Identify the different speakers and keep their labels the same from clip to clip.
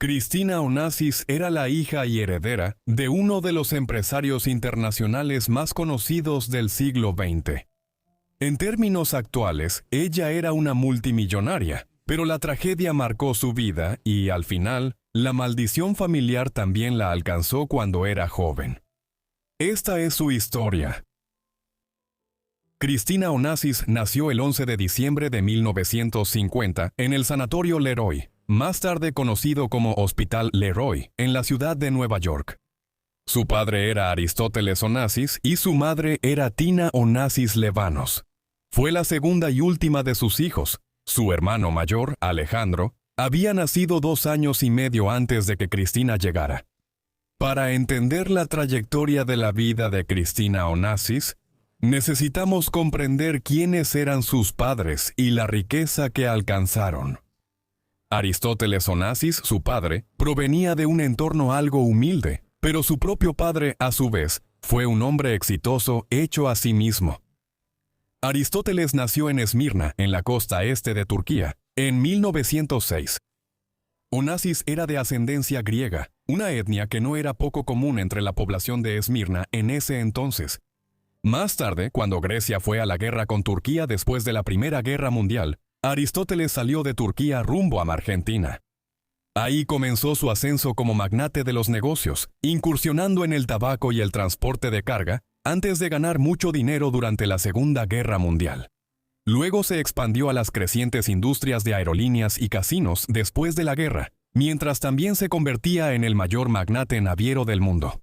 Speaker 1: Cristina Onassis era la hija y heredera de uno de los empresarios internacionales más conocidos del siglo XX. En términos actuales, ella era una multimillonaria, pero la tragedia marcó su vida y, al final, la maldición familiar también la alcanzó cuando era joven. Esta es su historia. Cristina Onassis nació el 11 de diciembre de 1950 en el Sanatorio Leroy, más tarde conocido como Hospital Leroy, en la ciudad de Nueva York. Su padre era Aristóteles Onassis y su madre era Tina Onassis Levanos. Fue la segunda y última de sus hijos. Su hermano mayor, Alejandro, había nacido 2 años y medio antes de que Cristina llegara. Para entender la trayectoria de la vida de Cristina Onassis, necesitamos comprender quiénes eran sus padres y la riqueza que alcanzaron. Aristóteles Onassis, su padre, provenía de un entorno algo humilde, pero su propio padre, a su vez, fue un hombre exitoso hecho a sí mismo. Aristóteles nació en Esmirna, en la costa este de Turquía, en 1906. Onassis era de ascendencia griega, una etnia que no era poco común entre la población de Esmirna en ese entonces. Más tarde, cuando Grecia fue a la guerra con Turquía después de la Primera Guerra Mundial, Aristóteles salió de Turquía rumbo a Argentina. Ahí comenzó su ascenso como magnate de los negocios, incursionando en el tabaco y el transporte de carga, antes de ganar mucho dinero durante la Segunda Guerra Mundial. Luego se expandió a las crecientes industrias de aerolíneas y casinos después de la guerra, mientras también se convertía en el mayor magnate naviero del mundo.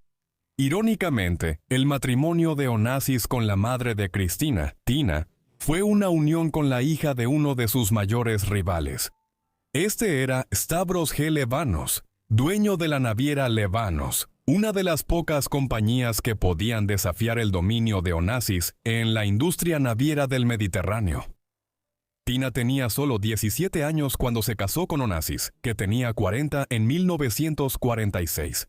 Speaker 1: Irónicamente, el matrimonio de Onassis con la madre de Cristina, Tina, fue una unión con la hija de uno de sus mayores rivales. Este era Stavros G. Levanos, dueño de la naviera Levanos, una de las pocas compañías que podían desafiar el dominio de Onassis en la industria naviera del Mediterráneo. Tina tenía solo 17 años cuando se casó con Onassis, que tenía 40 en 1946.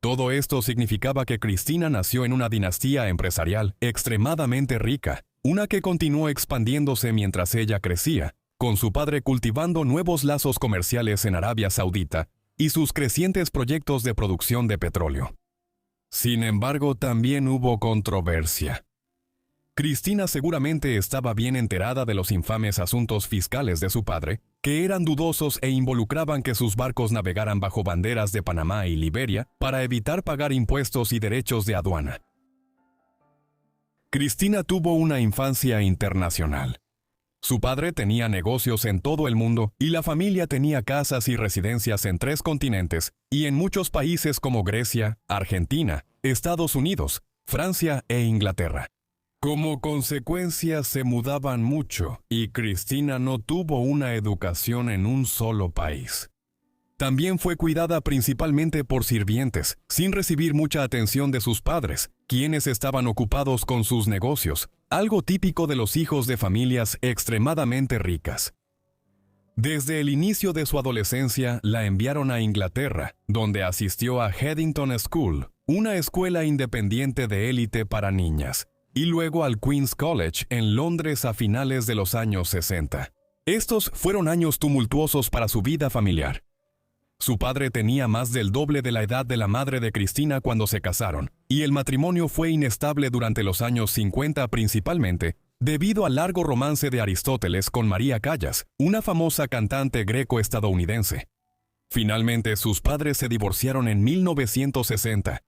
Speaker 1: Todo esto significaba que Cristina nació en una dinastía empresarial extremadamente rica, una que continuó expandiéndose mientras ella crecía, con su padre cultivando nuevos lazos comerciales en Arabia Saudita y sus crecientes proyectos de producción de petróleo. Sin embargo, también hubo controversia. Cristina seguramente estaba bien enterada de los infames asuntos fiscales de su padre, que eran dudosos e involucraban que sus barcos navegaran bajo banderas de Panamá y Liberia para evitar pagar impuestos y derechos de aduana. Cristina tuvo una infancia internacional. Su padre tenía negocios en todo el mundo y la familia tenía casas y residencias en 3 continentes y en muchos países como Grecia, Argentina, Estados Unidos, Francia e Inglaterra. Como consecuencia se mudaban mucho y Cristina no tuvo una educación en un solo país. También fue cuidada principalmente por sirvientes, sin recibir mucha atención de sus padres, quienes estaban ocupados con sus negocios, algo típico de los hijos de familias extremadamente ricas. Desde el inicio de su adolescencia la enviaron a Inglaterra, donde asistió a Headington School, una escuela independiente de élite para niñas, y luego al Queen's College en Londres a finales de los años 60. Estos fueron años tumultuosos para su vida familiar. Su padre tenía más del doble de la edad de la madre de Cristina cuando se casaron, y el matrimonio fue inestable durante los años 50 principalmente, debido al largo romance de Aristóteles con María Callas, una famosa cantante greco-estadounidense. Finalmente, sus padres se divorciaron en 1960.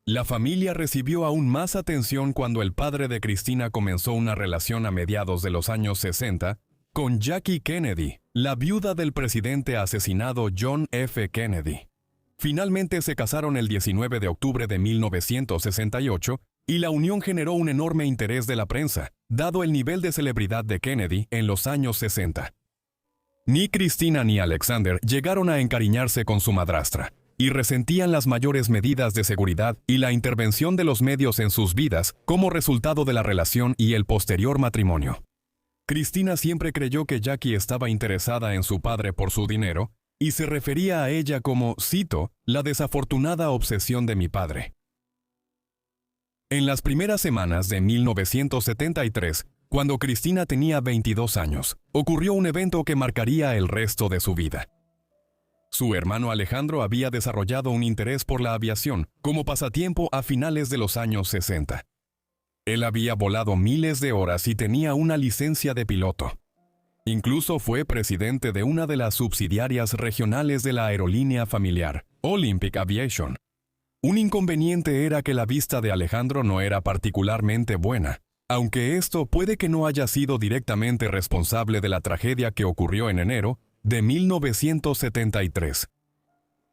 Speaker 1: La familia recibió aún más atención cuando el padre de Cristina comenzó una relación a mediados de los años 60 con Jackie Kennedy, la viuda del presidente asesinado John F. Kennedy. Finalmente se casaron el 19 de octubre de 1968 y la unión generó un enorme interés de la prensa, dado el nivel de celebridad de Kennedy en los años 60. Ni Cristina ni Alexander llegaron a encariñarse con su madrastra, y resentían las mayores medidas de seguridad y la intervención de los medios en sus vidas como resultado de la relación y el posterior matrimonio. Cristina siempre creyó que Jackie estaba interesada en su padre por su dinero y se refería a ella como, cito, la desafortunada obsesión de mi padre. En las primeras semanas de 1973, cuando Cristina tenía 22 años, ocurrió un evento que marcaría el resto de su vida. Su hermano Alejandro había desarrollado un interés por la aviación como pasatiempo a finales de los años 60. Él había volado miles de horas y tenía una licencia de piloto. Incluso fue presidente de una de las subsidiarias regionales de la aerolínea familiar, Olympic Aviation. Un inconveniente era que la vista de Alejandro no era particularmente buena, aunque esto puede que no haya sido directamente responsable de la tragedia que ocurrió en enero de 1973.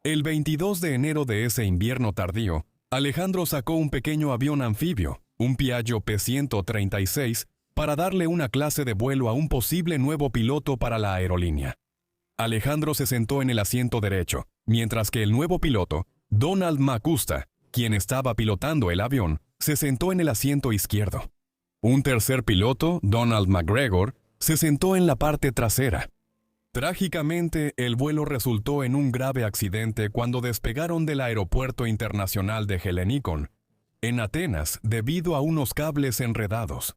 Speaker 1: El 22 de enero de ese invierno tardío, Alejandro sacó un pequeño avión anfibio, un Piaggio P-136, para darle una clase de vuelo a un posible nuevo piloto para la aerolínea. Alejandro se sentó en el asiento derecho, mientras que el nuevo piloto, Donald Macusta, quien estaba pilotando el avión, se sentó en el asiento izquierdo. Un tercer piloto, Donald McGregor, se sentó en la parte trasera. Trágicamente, el vuelo resultó en un grave accidente cuando despegaron del Aeropuerto Internacional de Heliónikon, en Atenas, debido a unos cables enredados.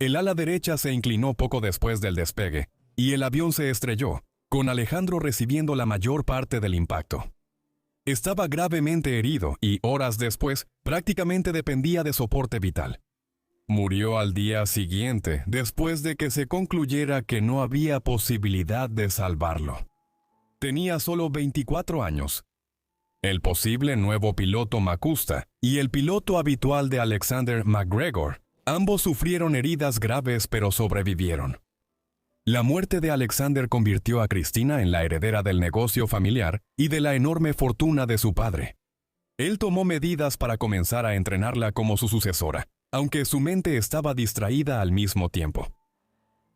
Speaker 1: El ala derecha se inclinó poco después del despegue, y el avión se estrelló, con Alejandro recibiendo la mayor parte del impacto. Estaba gravemente herido y, horas después, prácticamente dependía de soporte vital. Murió al día siguiente, después de que se concluyera que no había posibilidad de salvarlo. Tenía solo 24 años. El posible nuevo piloto Macusta y el piloto habitual de Alexander McGregor, ambos sufrieron heridas graves pero sobrevivieron. La muerte de Alexander convirtió a Cristina en la heredera del negocio familiar y de la enorme fortuna de su padre. Él tomó medidas para comenzar a entrenarla como su sucesora, aunque su mente estaba distraída al mismo tiempo.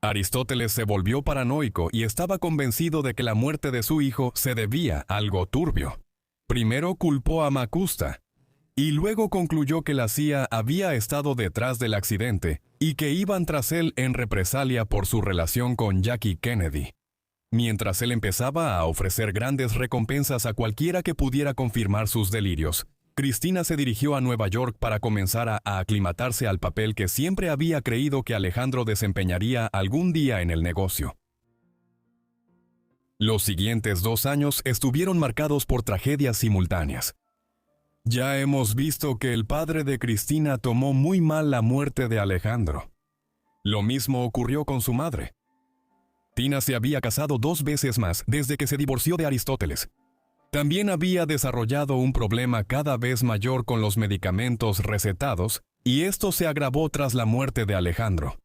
Speaker 1: Aristóteles se volvió paranoico y estaba convencido de que la muerte de su hijo se debía a algo turbio. Primero culpó a Macusta, y luego concluyó que la CIA había estado detrás del accidente y que iban tras él en represalia por su relación con Jackie Kennedy. Mientras él empezaba a ofrecer grandes recompensas a cualquiera que pudiera confirmar sus delirios, Cristina se dirigió a Nueva York para comenzar a aclimatarse al papel que siempre había creído que Alejandro desempeñaría algún día en el negocio. Los siguientes 2 años estuvieron marcados por tragedias simultáneas. Ya hemos visto que el padre de Cristina tomó muy mal la muerte de Alejandro. Lo mismo ocurrió con su madre. Tina se había casado 2 veces más desde que se divorció de Aristóteles. También había desarrollado un problema cada vez mayor con los medicamentos recetados, y esto se agravó tras la muerte de Alejandro.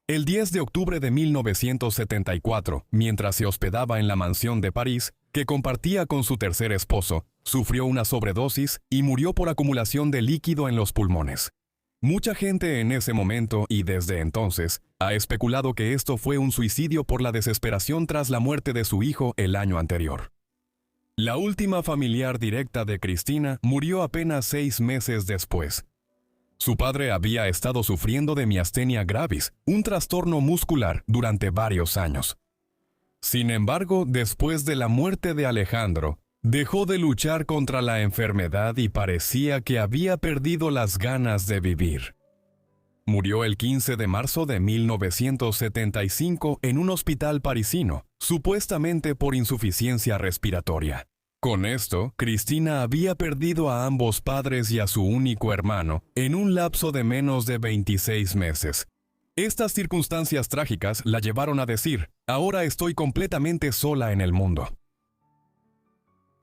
Speaker 1: El 10 de octubre de 1974, mientras se hospedaba en la mansión de París, que compartía con su tercer esposo, sufrió una sobredosis y murió por acumulación de líquido en los pulmones. Mucha gente en ese momento y desde entonces ha especulado que esto fue un suicidio por la desesperación tras la muerte de su hijo el año anterior. La última familiar directa de Cristina murió apenas 6 meses después. Su padre había estado sufriendo de miastenia gravis, un trastorno muscular, durante varios años. Sin embargo, después de la muerte de Alejandro, dejó de luchar contra la enfermedad y parecía que había perdido las ganas de vivir. Murió el 15 de marzo de 1975 en un hospital parisino, supuestamente por insuficiencia respiratoria. Con esto, Cristina había perdido a ambos padres y a su único hermano en un lapso de menos de 26 meses. Estas circunstancias trágicas la llevaron a decir: "Ahora estoy completamente sola en el mundo".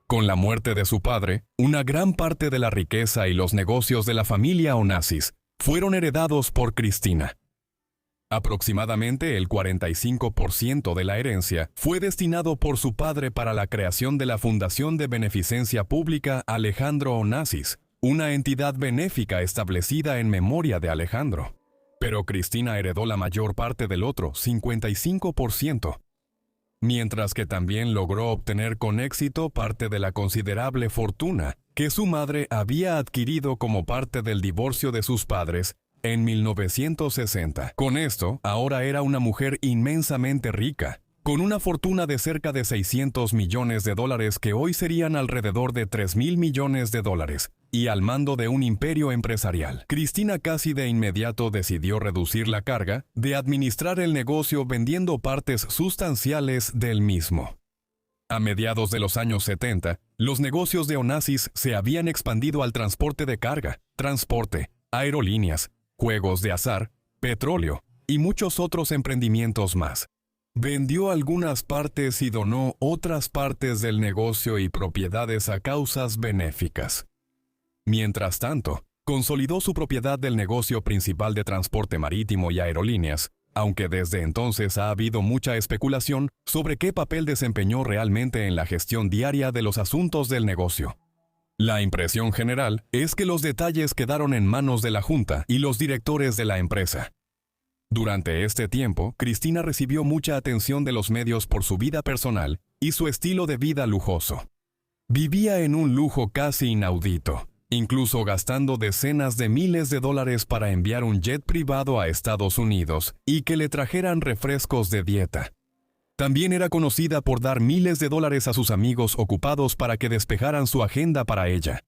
Speaker 1: Con la muerte de su padre, una gran parte de la riqueza y los negocios de la familia Onassis fueron heredados por Cristina. Aproximadamente el 45% de la herencia fue destinado por su padre para la creación de la Fundación de Beneficencia Pública Alejandro Onassis, una entidad benéfica establecida en memoria de Alejandro. Pero Cristina heredó la mayor parte del otro, 55%, mientras que también logró obtener con éxito parte de la considerable fortuna que su madre había adquirido como parte del divorcio de sus padres en 1960. Con esto, ahora era una mujer inmensamente rica, con una fortuna de cerca de $600 millones que hoy serían alrededor de $3,000 millones, y al mando de un imperio empresarial. Cristina casi de inmediato decidió reducir la carga de administrar el negocio vendiendo partes sustanciales del mismo. A mediados de los años 70, los negocios de Onassis se habían expandido al transporte de carga, transporte, aerolíneas, juegos de azar, petróleo y muchos otros emprendimientos más. Vendió algunas partes y donó otras partes del negocio y propiedades a causas benéficas. Mientras tanto, consolidó su propiedad del negocio principal de transporte marítimo y aerolíneas, aunque desde entonces ha habido mucha especulación sobre qué papel desempeñó realmente en la gestión diaria de los asuntos del negocio. La impresión general es que los detalles quedaron en manos de la junta y los directores de la empresa. Durante este tiempo, Cristina recibió mucha atención de los medios por su vida personal y su estilo de vida lujoso. Vivía en un lujo casi inaudito, incluso gastando decenas de miles de dólares para enviar un jet privado a Estados Unidos y que le trajeran refrescos de dieta. También era conocida por dar miles de dólares a sus amigos ocupados para que despejaran su agenda para ella.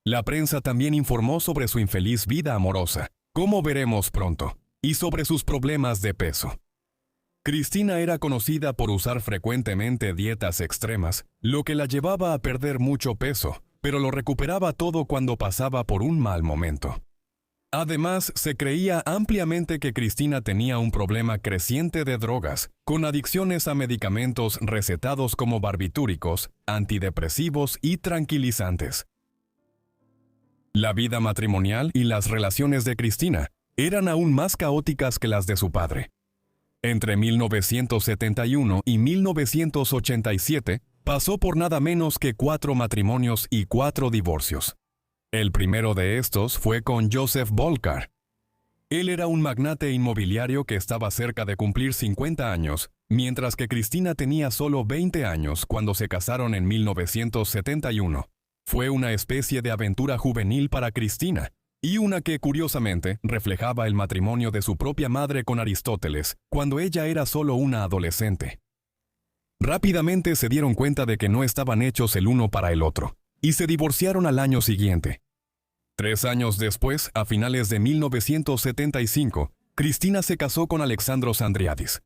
Speaker 1: La prensa también informó sobre su infeliz vida amorosa, como veremos pronto, y sobre sus problemas de peso. Cristina era conocida por usar frecuentemente dietas extremas, lo que la llevaba a perder mucho peso, pero lo recuperaba todo cuando pasaba por un mal momento. Además, se creía ampliamente que Cristina tenía un problema creciente de drogas, con adicciones a medicamentos recetados como barbitúricos, antidepresivos y tranquilizantes. La vida matrimonial y las relaciones de Cristina eran aún más caóticas que las de su padre. Entre 1971 y 1987, pasó por nada menos que 4 matrimonios y 4 divorcios. El primero de estos fue con Joseph Volcar. Él era un magnate inmobiliario que estaba cerca de cumplir 50 años, mientras que Cristina tenía solo 20 años cuando se casaron en 1971. Fue una especie de aventura juvenil para Cristina, y una que, curiosamente, reflejaba el matrimonio de su propia madre con Aristóteles, cuando ella era solo una adolescente. Rápidamente se dieron cuenta de que no estaban hechos el uno para el otro, y se divorciaron al año siguiente. 3 años después, a finales de 1975, Cristina se casó con Alexandros Andriadis.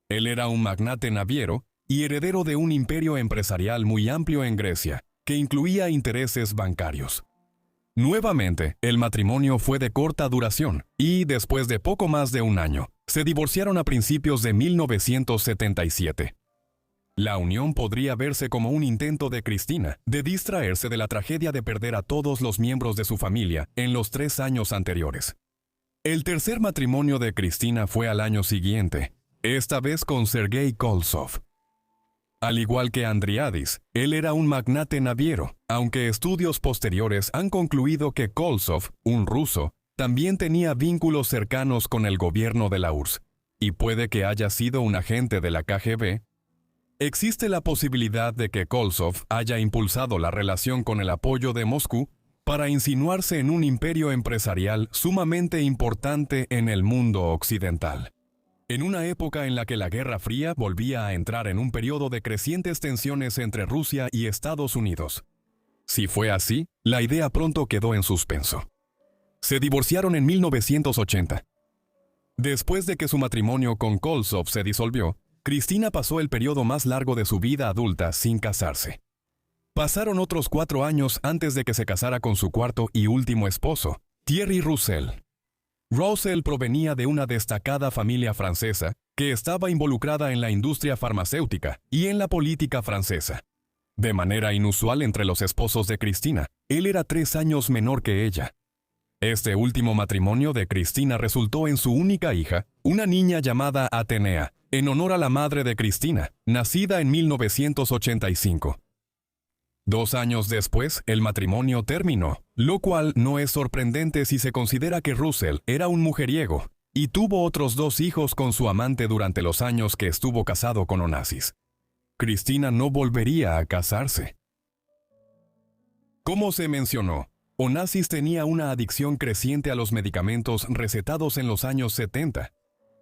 Speaker 1: Él era un magnate naviero y heredero de un imperio empresarial muy amplio en Grecia, que incluía intereses bancarios. Nuevamente, el matrimonio fue de corta duración y, después de poco más de un año, se divorciaron a principios de 1977. La unión podría verse como un intento de Cristina de distraerse de la tragedia de perder a todos los miembros de su familia en los 3 años anteriores. El tercer matrimonio de Cristina fue al año siguiente, esta vez con Sergei Koltsov. Al igual que Andriadis, él era un magnate naviero, aunque estudios posteriores han concluido que Koltsov, un ruso, también tenía vínculos cercanos con el gobierno de la URSS, y puede que haya sido un agente de la KGB. Existe la posibilidad de que Koltsov haya impulsado la relación con el apoyo de Moscú para insinuarse en un imperio empresarial sumamente importante en el mundo occidental. En una época en la que la Guerra Fría volvía a entrar en un periodo de crecientes tensiones entre Rusia y Estados Unidos. Si fue así, la idea pronto quedó en suspenso. Se divorciaron en 1980. Después de que su matrimonio con Koltsov se disolvió, Cristina pasó el periodo más largo de su vida adulta sin casarse. Pasaron otros 4 años antes de que se casara con su cuarto y último esposo, Thierry Roussel. Roussel provenía de una destacada familia francesa que estaba involucrada en la industria farmacéutica y en la política francesa. De manera inusual entre los esposos de Cristina, él era 3 años menor que ella. Este último matrimonio de Cristina resultó en su única hija, una niña llamada Atenea, en honor a la madre de Cristina, nacida en 1985. 2 años después, el matrimonio terminó, lo cual no es sorprendente si se considera que Roussel era un mujeriego y tuvo otros 2 hijos con su amante durante los años que estuvo casado con Onassis. Cristina no volvería a casarse. Como se mencionó, Onassis tenía una adicción creciente a los medicamentos recetados en los años 70,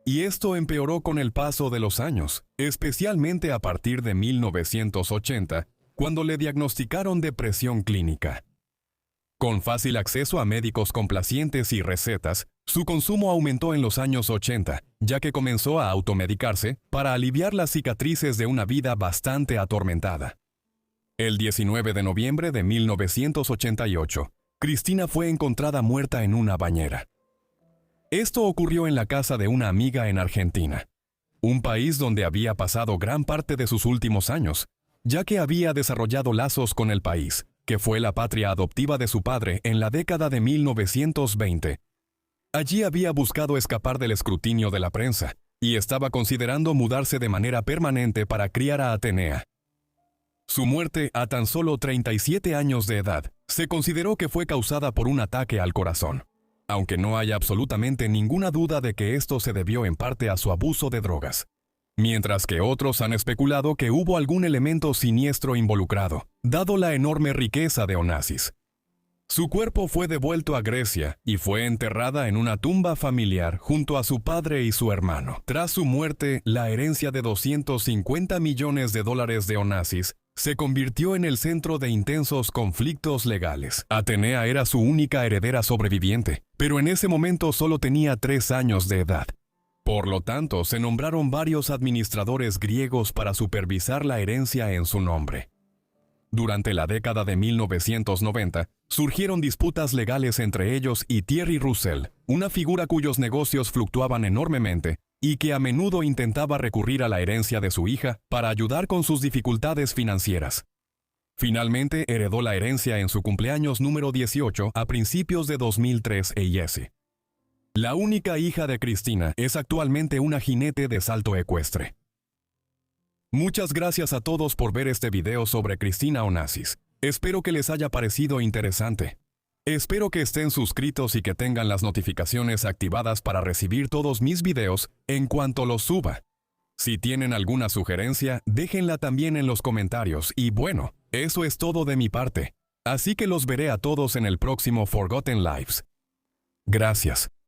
Speaker 1: y esto empeoró con el paso de los años, especialmente a partir de 1980, cuando le diagnosticaron depresión clínica. Con fácil acceso a médicos complacientes y recetas, su consumo aumentó en los años 80, ya que comenzó a automedicarse para aliviar las cicatrices de una vida bastante atormentada. El 19 de noviembre de 1988, Cristina fue encontrada muerta en una bañera. Esto ocurrió en la casa de una amiga en Argentina, un país donde había pasado gran parte de sus últimos años, ya que había desarrollado lazos con el país, que fue la patria adoptiva de su padre en la década de 1920. Allí había buscado escapar del escrutinio de la prensa y estaba considerando mudarse de manera permanente para criar a Atenea. Su muerte, a tan solo 37 años de edad, se consideró que fue causada por un ataque al corazón, aunque no hay absolutamente ninguna duda de que esto se debió en parte a su abuso de drogas. Mientras que otros han especulado que hubo algún elemento siniestro involucrado, dado la enorme riqueza de Onassis. Su cuerpo fue devuelto a Grecia y fue enterrada en una tumba familiar junto a su padre y su hermano. Tras su muerte, la herencia de $250 millones de Onassis se convirtió en el centro de intensos conflictos legales. Atenea era su única heredera sobreviviente, pero en ese momento solo tenía 3 años de edad. Por lo tanto, se nombraron varios administradores griegos para supervisar la herencia en su nombre. Durante la década de 1990, surgieron disputas legales entre ellos y Thierry Roussel, una figura cuyos negocios fluctuaban enormemente y que a menudo intentaba recurrir a la herencia de su hija para ayudar con sus dificultades financieras. Finalmente, heredó la herencia en su cumpleaños número 18 a principios de 2003 Jessie. La única hija de Cristina es actualmente una jinete de salto ecuestre. Muchas gracias a todos por ver este video sobre Cristina Onassis. Espero que les haya parecido interesante. Espero que estén suscritos y que tengan las notificaciones activadas para recibir todos mis videos en cuanto los suba. Si tienen alguna sugerencia, déjenla también en los comentarios y bueno, eso es todo de mi parte. Así que los veré a todos en el próximo Forgotten Lives. Gracias.